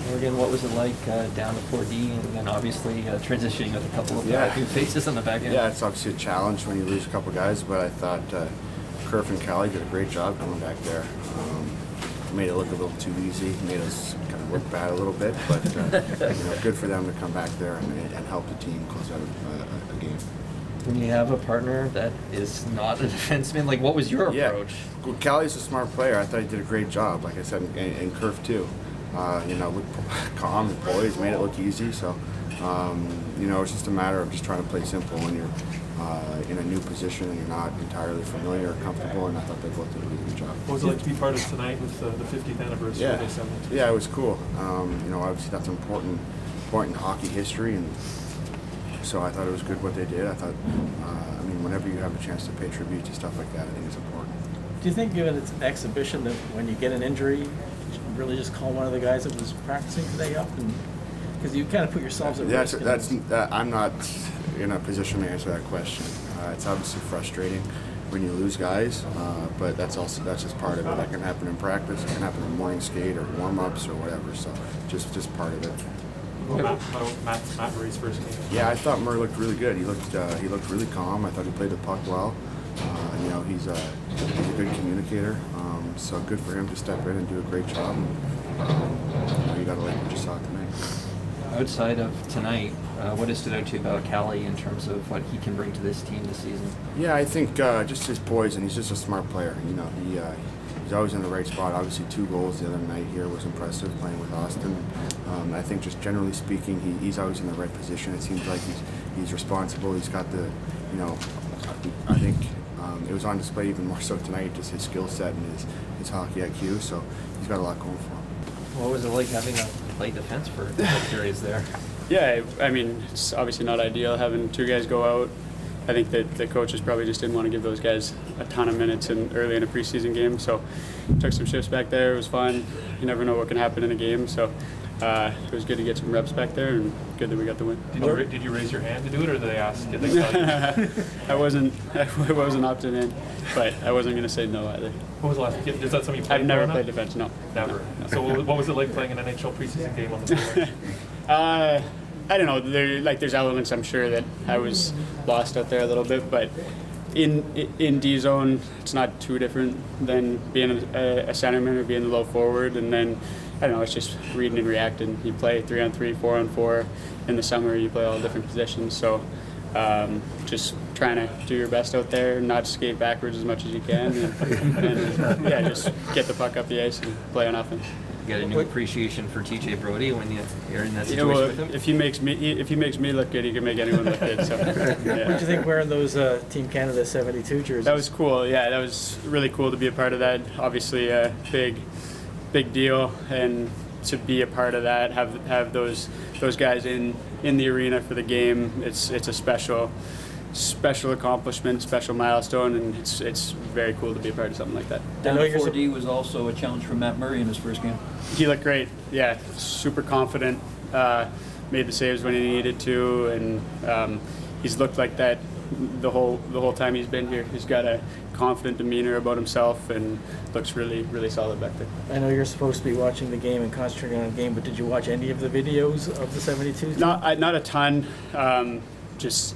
Morgan, what was it like down to 4D and then obviously transitioning with a couple of new faces on the back end? Yeah, it's obviously a challenge when you lose a couple of guys, but I thought Kerfoot and Calle did a great job coming back there. Made it look a little too easy, made us kind of look bad a little bit, but good for them to come back there and help the team close out a game. When you have a partner that is not a defenseman, like what was your approach? Well, Calle's a smart player. I thought he did a great job, like I said, and Kerf too. Looked calm and poised, made it look easy. So, it's just a matter of just trying to play simple when you're in a new position and you're not entirely familiar or comfortable. And I thought they both did a really good job. What was it like to be part of tonight with the 50th anniversary of the 72? Yeah, it was cool. Obviously that's an important point in hockey history, and so I thought it was good what they did. I thought, whenever you have a chance to pay tribute to stuff like that, I think it's important. Do you think, given it's an exhibition, that when you get an injury, you should really just call one of the guys that was practicing today up, and because you kind of put yourselves at risk? I'm not in a position to answer that question. It's obviously frustrating when you lose guys, but that's just part of it. That can happen in practice, it can happen in morning skate or warm-ups or whatever. So just part of it. Matt Murray's first game. Yeah, I thought Murray looked really good. He looked really calm. I thought he played the puck well. He's a good communicator. So good for him to step in and do a great job. You got to like what you saw tonight. Outside of tonight, what has stood out to you about Calle in terms of what he can bring to this team this season? Yeah, I think just his poise, and he's just a smart player. He's always in the right spot. Obviously, 2 goals the other night here was impressive playing with Austin. I think just generally speaking, he's always in the right position. It seems like he's responsible. He's got the, I think it was on display even more so tonight, just his skill set and his hockey IQ. So he's got a lot going for him. What was it like having to play defense for periods there? Yeah, it's obviously not ideal having 2 guys go out. I think that the coaches probably just didn't want to give those guys a ton of minutes early in a preseason game. So took some shifts back there. It was fun. You never know what can happen in a game. So it was good to get some reps back there, and good that we got the win. Did you raise your hand to do it, or did they ask? Did they tell you? I wasn't opting in, but I wasn't going to say no either. What was the last? Is that something you played? I've never played defense. No. Never. No. So what was it like playing an NHL preseason game on the floor? I don't know. There's elements I'm sure that I was lost out there a little bit, but in D zone, it's not too different than being a centerman or being a low forward. And then I don't know. It's just reading and reacting. You play 3-on-3, 4-on-4. In the summer, you play all different positions. So just trying to do your best out there, not skate backwards as much as you can, and just get the puck up the ice and play on offense. You got a new appreciation for TJ Brodie when you're in that situation with him? If he makes me look good, he can make anyone look good. So, yeah. What did you think wearing those Team Canada 72 jerseys? That was cool. Yeah, that was really cool to be a part of that. Obviously, a big deal, and to be a part of that, have those guys in the arena for the game. It's a special accomplishment, special milestone, and it's very cool to be a part of something like that. Down 4D was also a challenge for Matt Murray in his first game. He looked great. Yeah, super confident. Made the saves when he needed to, and he's looked like that the whole time he's been here. He's got a confident demeanor about himself and looks really, really solid back there. I know you're supposed to be watching the game and concentrating on the game, but did you watch any of the videos of the 72s? Not a ton. Just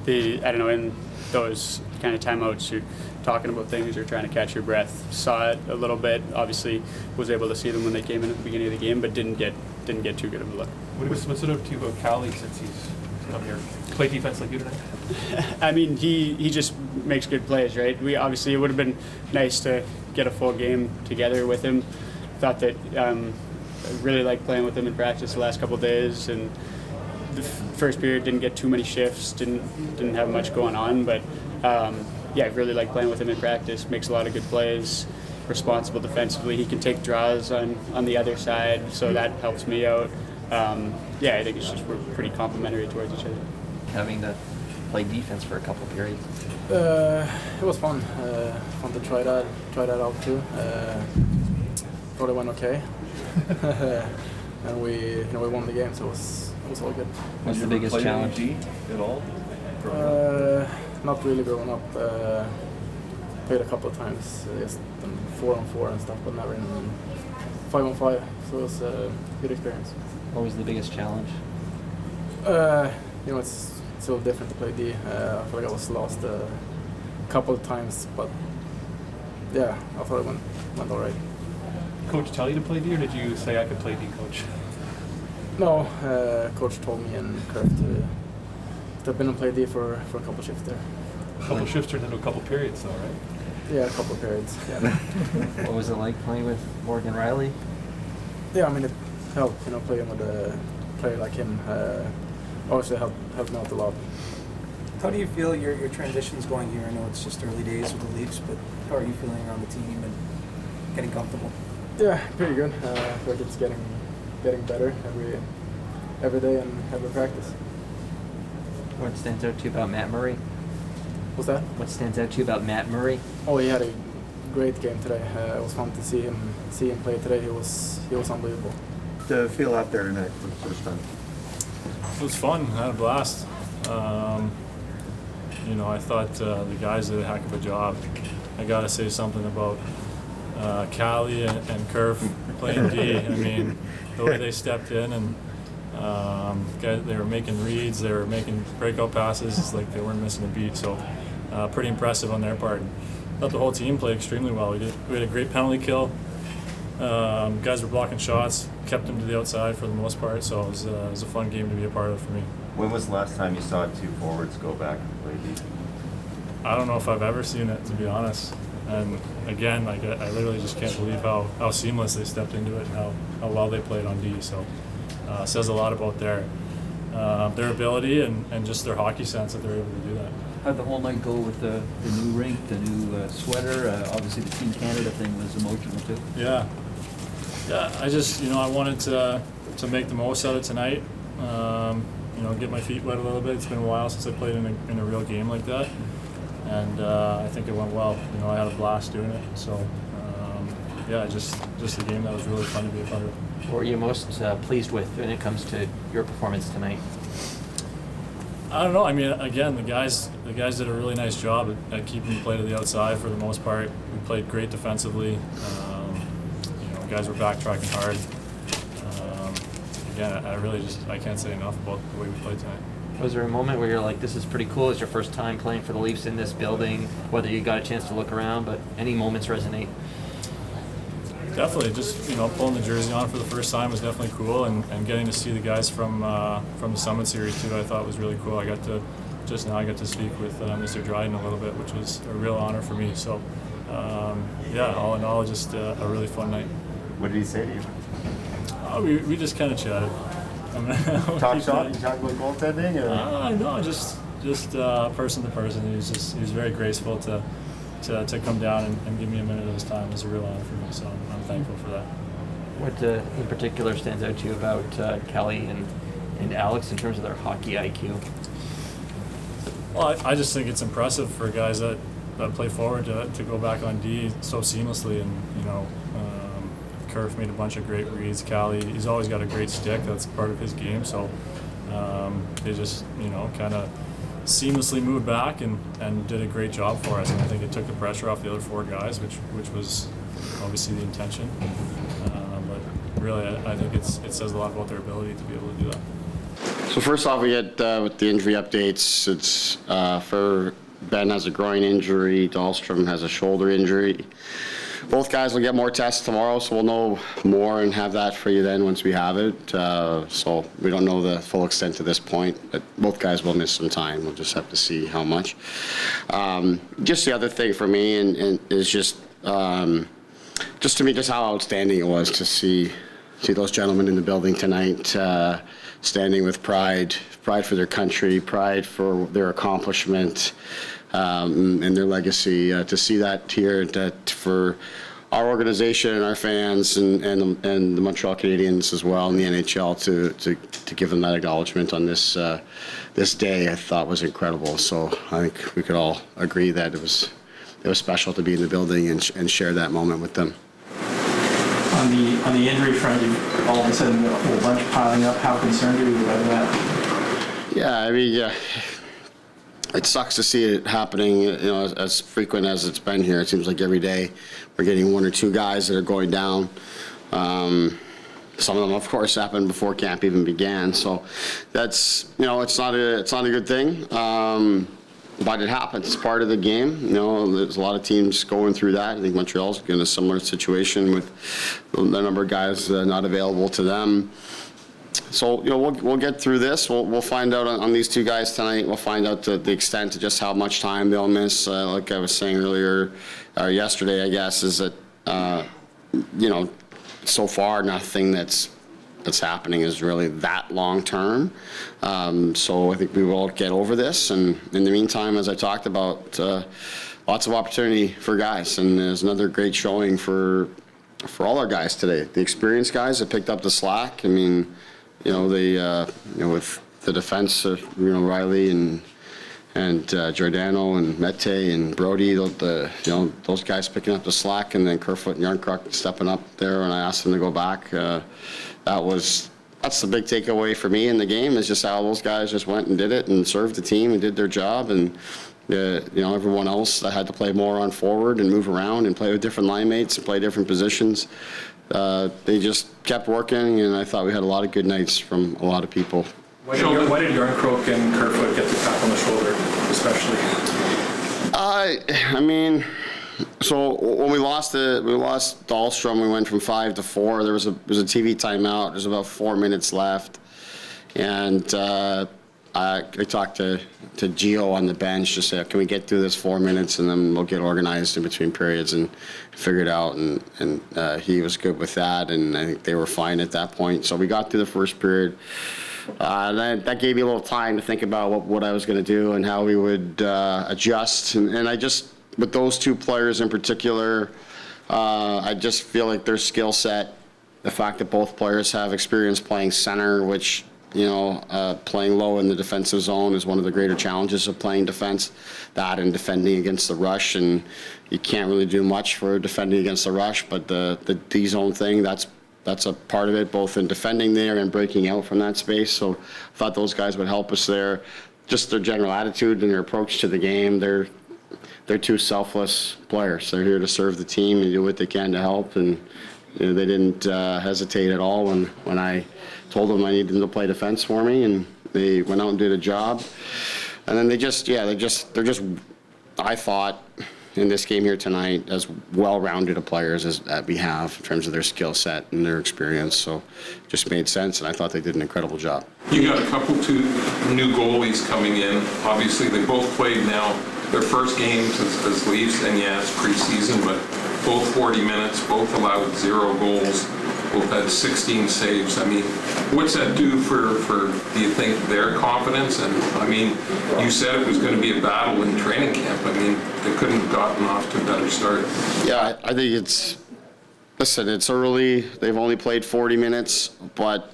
in those kind of timeouts, you're talking about things, you're trying to catch your breath. Saw it a little bit. Obviously, was able to see them when they came in at the beginning of the game, but didn't get too good of a look. What sort of to you about Calle since he's come here? Play defense like you tonight? I mean, he just makes good plays, right? It would have been nice to get a full game together with him. Thought that I really liked playing with him in practice the last couple of days, and the first period didn't get too many shifts, didn't have much going on, but I really like playing with him in practice. Makes a lot of good plays, responsible defensively. He can take draws on the other side, so that helps me out. I think we're pretty complementary towards each other. Having to play defense for a couple periods. It was fun. Fun to try that out too. Thought it went okay, and we won the game, so it was all good. What's the biggest challenge at all? Not really growing up. Played a couple of times, just 4-on-4 and stuff, but never in 5-on-5, so it was a good experience. What was the biggest challenge? It's so different to play D. I feel like I was lost a couple of times, but yeah, I thought it went all right. Coach tell you to play D, or did you say I could play D, Coach? No, coach told me and Kerf to step in and play D for a couple shifts there. A couple shifts turned into a couple periods, though, right? Yeah, a couple of periods. Yeah. What was it like playing with Morgan Rielly? Yeah, I mean it helped, playing with a player like him. Obviously helped me out a lot. How do you feel your transition's going here? I know it's just early days with the Leafs, but how are you feeling around the team and getting comfortable? Yeah, pretty good. I feel like it's getting better every day and every practice. What stands out to you about Matt Murray? What's that? What stands out to you about Matt Murray? Oh, he had a great game today. It was fun to see him play today. He was unbelievable. To feel out there tonight for the first time. It was fun. I had a blast. I thought the guys did a heck of a job. I got to say something about Calle and Kerf playing D. I mean, the way they stepped in and they were making reads, they were making breakout passes. It's like they weren't missing a beat. So pretty impressive on their part. I thought the whole team played extremely well. We had a great penalty kill. Guys were blocking shots, kept them to the outside for the most part. So it was a fun game to be a part of for me. When was the last time you saw two forwards go back and play D? I don't know if I've ever seen it, to be honest. And again, I literally just can't believe how seamless they stepped into it and how well they played on D. So it says a lot about their ability and just their hockey sense that they're able to do that. How'd the whole night go with the new rink, the new sweater? Obviously, the Team Canada thing was emotional too. Yeah. I just I wanted to make the most out of tonight. Get my feet wet a little bit. It's been a while since I played in a real game like that, and I think it went well. I had a blast doing it. So just a game that was really fun to be a part of. What were you most pleased with when it comes to your performance tonight? I don't know. I mean, again, the guys did a really nice job at keeping the play to the outside for the most part. We played great defensively. Guys were backtracking hard. Again, I can't say enough about the way we played tonight. Was there a moment where you're like, this is pretty cool? It's your first time playing for the Leafs in this building, whether you got a chance to look around, but any moments resonate? Definitely, just pulling the jersey on for the first time was definitely cool, and getting to see the guys from the Summit Series too, I thought was really cool. I got to speak with Mr. Dryden a little bit, which was a real honor for me. So all in all, just a really fun night. What did he say to you? We just kind of chatted. Talk shop? You talk about goaltending? No, just person to person. He was very graceful to come down and give me a minute of his time. It was a real honor for me, so I'm thankful for that. What in particular stands out to you about Calle and Alex in terms of their hockey IQ? Well, I just think it's impressive for guys that play forward to go back on D so seamlessly, and Kerf made a bunch of great reads. Calle, he's always got a great stick. That's part of his game. So they just kind of seamlessly moved back and did a great job for us. And I think it took the pressure off the other four guys, which was obviously the intention. But really, I think it says a lot about their ability to be able to do that. So first off, we get with the injury updates. It's for Ben has a groin injury. Dahlstrom has a shoulder injury. Both guys will get more tests tomorrow, so we'll know more and have that for you then once we have it. So we don't know the full extent to this point, but both guys will miss some time. We'll just have to see how much. Just the other thing for me and is just to me just how outstanding it was to see those gentlemen in the building tonight standing with pride for their country, pride for their accomplishment. And their legacy, to see that here, that for our organization and our fans and the Montreal Canadiens as well and the NHL to give them that acknowledgement on this day, I thought was incredible. So I think we could all agree that it was special to be in the building and share that moment with them. On the injury front, you've all of a sudden got a whole bunch piling up. How concerned are you about that? Yeah, I mean, it sucks to see it happening, as frequent as it's been here. It seems like every day we're getting one or two guys that are going down. Some of them, of course, happened before camp even began. So that's, it's not a good thing. But it happens. It's part of the game. There's a lot of teams going through that. I think Montreal's in a similar situation with the number of guys not available to them. So, we'll get through this. We'll find out on these two guys tonight. We'll find out the extent of just how much time they'll miss. Like I was saying earlier, or yesterday, I guess, is that, so far nothing that's happening is really that long term. So I think we will get over this. And in the meantime, as I talked about, lots of opportunity for guys. And there's another great showing for all our guys today. The experienced guys that picked up the slack. I mean, with the defense of Rielly and Giordano and Mete and Brody, those guys picking up the slack, and then Kerfoot and Jarnkrok stepping up there. And I asked them to go back. That's the big takeaway for me in the game, is just how those guys just went and did it and served the team and did their job. And everyone else that had to play more on forward and move around and play with different line mates and play different positions, they just kept working, and I thought we had a lot of good nights from a lot of people. Why did Jarnkrok and Kerfoot get the tap on the shoulder, especially? I mean, so when we lost Dahlstrom, we went from 5 to 4. There was a TV timeout. There's about 4 minutes left, and I talked to Gio on the bench to say, can we get through this 4 minutes, and then we'll get organized in between periods and figure it out. And he was good with that, and I think they were fine at that point. So we got through the first period. That gave me a little time to think about what I was going to do and how we would adjust. And I just, with those two players in particular, I just feel like their skill set, the fact that both players have experience playing center, which, playing low in the defensive zone is one of the greater challenges of playing defense, that and defending against the rush. And you can't really do much for defending against the rush, but the D-zone thing, that's a part of it, both in defending there and breaking out from that space. So I thought those guys would help us there. Just their general attitude and their approach to the game, they're two selfless players. They're here to serve the team and do what they can to help. And they didn't hesitate at all when I told them I needed them to play defense for me, and they went out and did a job. And then they're just, I thought, in this game here tonight, as well-rounded of players as we have in terms of their skill set and their experience. So it just made sense, and I thought they did an incredible job. You got two new goalies coming in. Obviously, they both played now their first games as Leafs, and it's preseason, but both 40 minutes, both allowed 0 goals, both had 16 saves. I mean, what's that do for do you think, their confidence? And I mean, you said it was going to be a battle in training camp. I mean, they couldn't have gotten off to a better start. Yeah, I think it's early. They've only played 40 minutes, but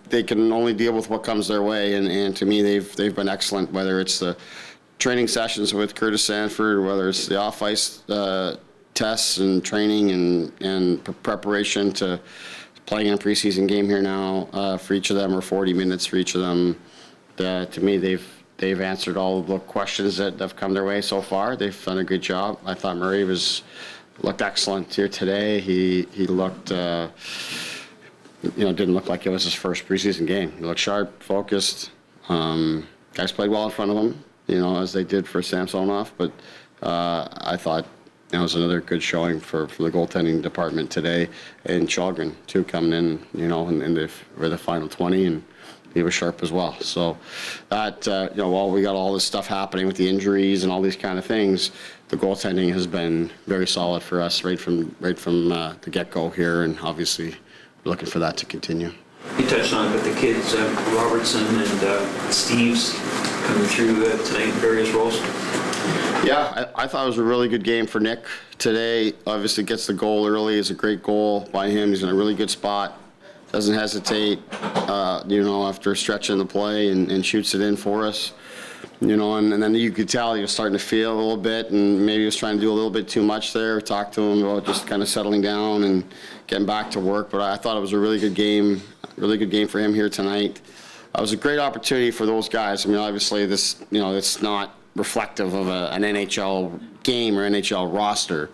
they can only deal with what comes their way. And to me, they've been excellent, whether it's the training sessions with Curtis Sanford, whether it's the off-ice tests and training and preparation to playing in a preseason game here now for each of them, or 40 minutes for each of them. To me, they've answered all of the questions that have come their way so far. They've done a good job. I thought Murray looked excellent here today. He looked, didn't look like it was his first preseason game. He looked sharp, focused. Guys played well in front of him, as they did for Samsonov. But I thought it was another good showing for the goaltending department today. And Chalgren, too, coming in, for the final 20, and he was sharp as well. So that, while we got all this stuff happening with the injuries and all these kind of things, the goaltending has been very solid for us right from the get-go here, and obviously we're looking for that to continue. You touched on it, but the kids, Robertson and Steves, coming through tonight in various roles. Yeah, I thought it was a really good game for Nick today. Obviously gets the goal early. It's a great goal by him. He's in a really good spot. Doesn't hesitate, after stretching the play and shoots it in for us. And then you could tell he was starting to feel a little bit, and maybe he was trying to do a little bit too much there. Talked to him about just kind of settling down and getting back to work. But I thought it was a really good game for him here tonight. It was a great opportunity for those guys. I mean, obviously it's not reflective of an NHL game or NHL roster.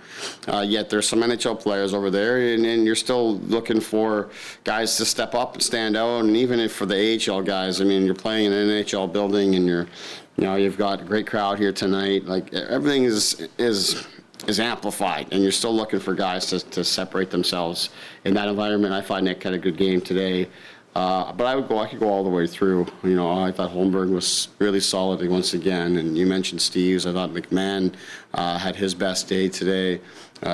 Yet there's some NHL players over there, and you're still looking for guys to step up and stand out. And even if for the AHL guys, I mean, you're playing in an NHL building, and you've got a great crowd here tonight. Like everything is amplified, and you're still looking for guys to separate themselves in that environment. I thought Nick had a good game today. But I could go all the way through. I thought Holmberg was really solid once again. And you mentioned Steves. I thought McMahon had his best day today.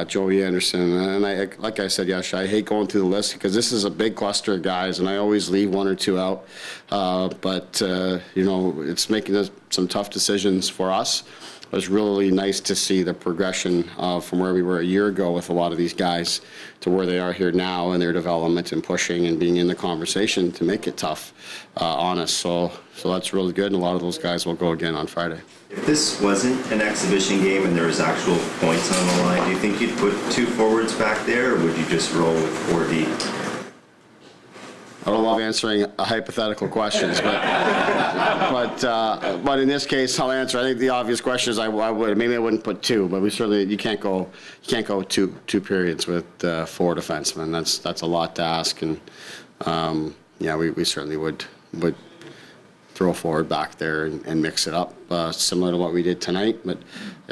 Joey Anderson. And like I said, Yash, I hate going through the list because this is a big cluster of guys, and I always leave one or two out. But it's making some tough decisions for us. It was really nice to see the progression from where we were a year ago with a lot of these guys to where they are here now in their development and pushing and being in the conversation to make it tough on us. So that's really good, and a lot of those guys will go again on Friday. If this wasn't an exhibition game and there was actual points on the line, do you think you'd put 2 forwards back there, or would you just roll with 4 deep? I don't love answering hypothetical questions, but in this case, I'll answer. I think the obvious question is I would. Maybe I wouldn't put 2, but you can't go two periods with 4 defensemen. That's a lot to ask, and we certainly would throw forward back there and mix it up, similar to what we did tonight. But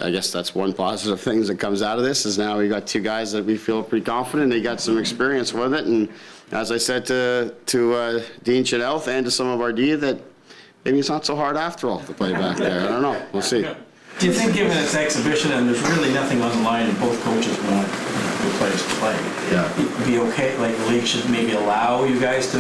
I guess that's one positive thing that comes out of this is now we got 2 guys that we feel pretty confident. They got some experience with it, and as I said to Dean Chanelth and to some of our D, that maybe it's not so hard after all to play back there. I don't know. We'll see. Do you think, given it's exhibition and there's really nothing on the line and both coaches want the players to play, it'd be okay? Like the league should maybe allow you guys to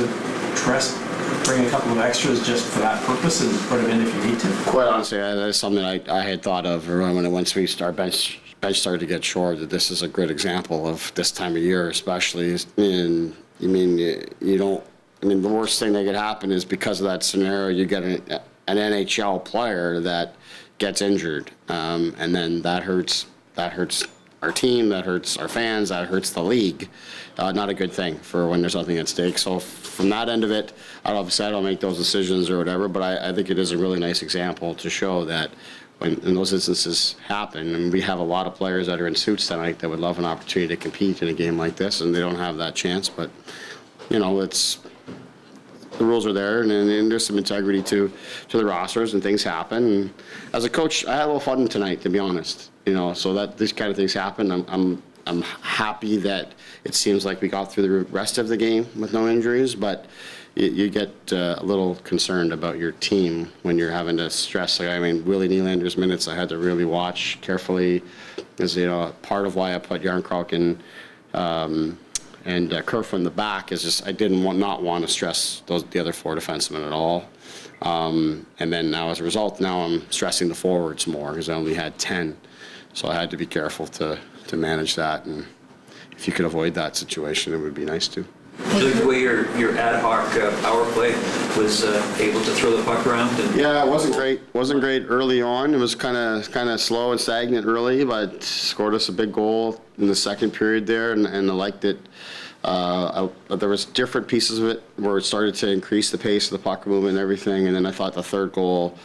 bring a couple of extras just for that purpose and put them in if you need to? Quite honestly, that's something I had thought of once our bench started to get short. That this is a great example of this time of year, especially. The worst thing that could happen is because of that scenario, you get an NHL player that gets injured, and then that hurts our team, that hurts our fans, that hurts the league. Not a good thing for when there's nothing at stake. So from that end of it, I don't make those decisions or whatever, but I think it is a really nice example to show that when those instances happen, and we have a lot of players that are in suits tonight that would love an opportunity to compete in a game like this, and they don't have that chance. But the rules are there, and there's some integrity to the rosters, and things happen. And as a coach, I had a little fun tonight, to be honest. So that these kind of things happen. I'm happy that it seems like we got through the rest of the game with no injuries, but you get a little concerned about your team when you're having to stress. Willie Nylander's minutes I had to really watch carefully. Is part of why I put Jarnkrok and Kerfoot in the back is just I didn't not want to stress the other 4 defensemen at all. And then now as a result, now I'm stressing the forwards more because I only had 10. So I had to be careful to manage that. And if you could avoid that situation, it would be nice to. The way your ad hoc power play was able to throw the puck around? Yeah, it wasn't great. Wasn't great early on. It was kind of slow and stagnant early, but scored us a big goal in the second period there, and I liked it. There was different pieces of it where it started to increase the pace of the puck movement and everything, and then I thought the third goal,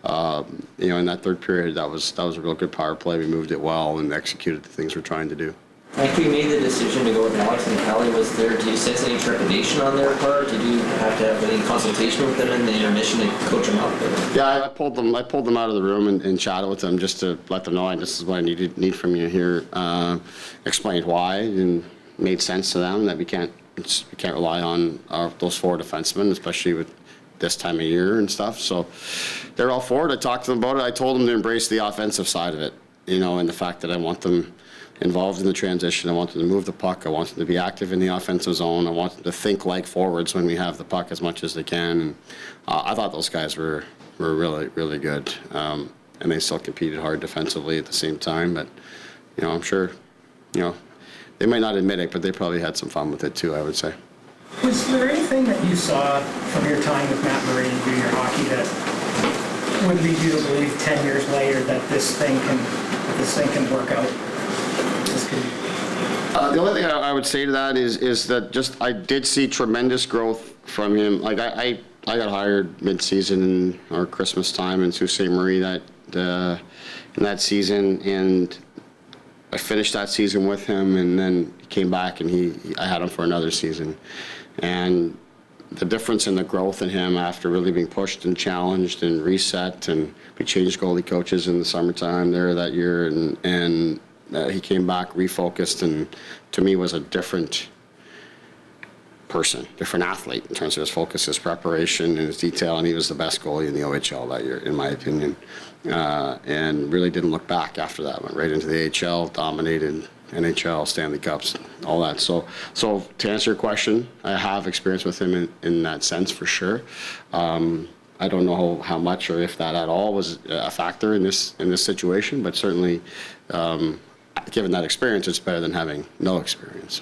in that third period, that was a real good power play. We moved it well and executed the things we're trying to do. After you made the decision to go with Alex and Calle was there, do you sense any trepidation on their part? Did you have to have any consultation with them in the intermission to coach them up? Yeah, I pulled them out of the room and chatted with them just to let them know this is what I need from you here. Explained why, and made sense to them that we can't rely on those 4 defensemen, especially with this time of year and stuff. So they're all for it. I talked to them about it. I told them to embrace the offensive side of it, and the fact that I want them involved in the transition. I want them to move the puck. I want them to be active in the offensive zone. I want them to think like forwards when we have the puck as much as they can. And I thought those guys were really, really good. And they still competed hard defensively at the same time. But, I'm sure, they might not admit it, but they probably had some fun with it too, I would say. Was there anything that you saw from your time with Matt Murray in junior hockey that would lead you to believe 10 years later that this thing can work out? The only thing I would say to that is that just I did see tremendous growth from him. Like I got hired mid-season or Christmas time in Sault Ste. Marie that in that season, and I finished that season with him, and then he came back, and I had him for another season. And the difference in the growth in him after really being pushed and challenged and reset, and we changed goalie coaches in the summertime there that year, and he came back refocused, and to me was a different person, different athlete in terms of his focus, his preparation, and his detail, and he was the best goalie in the OHL that year, in my opinion. And really didn't look back after that. Went right into the AHL, dominated NHL, Stanley Cups, all that. So to answer your question, I have experience with him in that sense for sure. I don't know how much or if that at all was a factor in this situation, but certainly, given that experience, it's better than having no experience.